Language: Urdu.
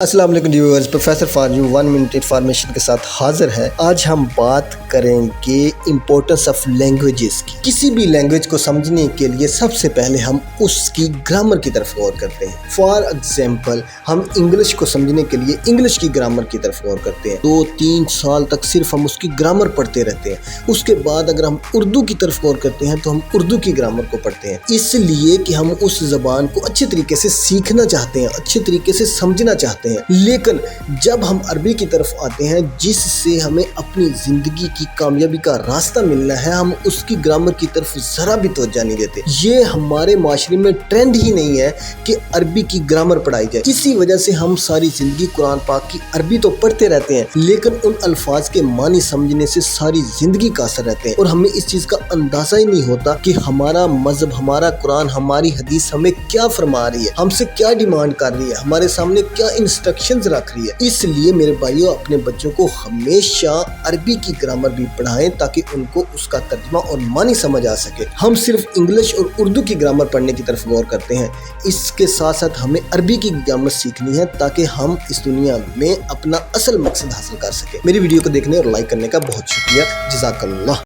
السلام علیکم viewers, professor for you 1 minute information کے ساتھ حاضر ہے۔ آج ہم بات کریں گے امپورٹنس آف لینگویجز کی۔ کسی بھی لینگویج کو سمجھنے کے لیے سب سے پہلے ہم اس کی گرامر کی طرف غور کرتے ہیں۔ فار ایگزامپل، ہم انگلش کو سمجھنے کے لیے انگلش کی گرامر کی طرف غور کرتے ہیں۔ 2-3 سال تک صرف ہم اس کی گرامر پڑھتے رہتے ہیں۔ اس کے بعد اگر ہم اردو کی طرف غور کرتے ہیں تو ہم اردو کی گرامر کو پڑھتے ہیں، اس لیے کہ ہم اس زبان کو اچھے طریقے سے سیکھنا چاہتے ہیں، اچھے طریقے سے سمجھنا چاہتے ہیں۔ لیکن جب ہم عربی کی طرف آتے ہیں، جس سے ہمیں اپنی زندگی کی کامیابی کا راستہ ملنا ہے، ہم اس کی گرامر کی طرف ذرا بھی توجہ نہیں دیتے۔ یہ ہمارے معاشرے میں ٹرینڈ ہی نہیں ہے کہ عربی کی گرامر پڑھائی جائے۔ اسی وجہ سے ہم ساری زندگی قرآن پاک کی عربی تو پڑھتے رہتے ہیں، لیکن ان الفاظ کے معنی سمجھنے سے ساری زندگی قاصر رہتے ہیں، اور ہمیں اس چیز کا اندازہ ہی نہیں ہوتا کہ ہمارا مذہب، ہمارا قرآن، ہماری حدیث ہمیں کیا فرما رہی ہے، ہم سے کیا ڈیمانڈ کر رہی ہے، ہمارے سامنے کیا انسٹرکشنز رکھ رہی ہے۔ اس لیے میرے بھائیوں، اپنے بچوں کو ہمیشہ عربی کی گرامر بھی پڑھائیں تاکہ ان کو اس کا ترجمہ اور معنی سمجھ آ سکے۔ ہم صرف انگلش اور اردو کی گرامر پڑھنے کی طرف غور کرتے ہیں، اس کے ساتھ ساتھ ہمیں عربی کی گرامر سیکھنی ہے تاکہ ہم اس دنیا میں اپنا اصل مقصد حاصل کر سکیں۔ میری ویڈیو کو دیکھنے اور لائک کرنے کا بہت شکریہ۔ جزاک اللہ۔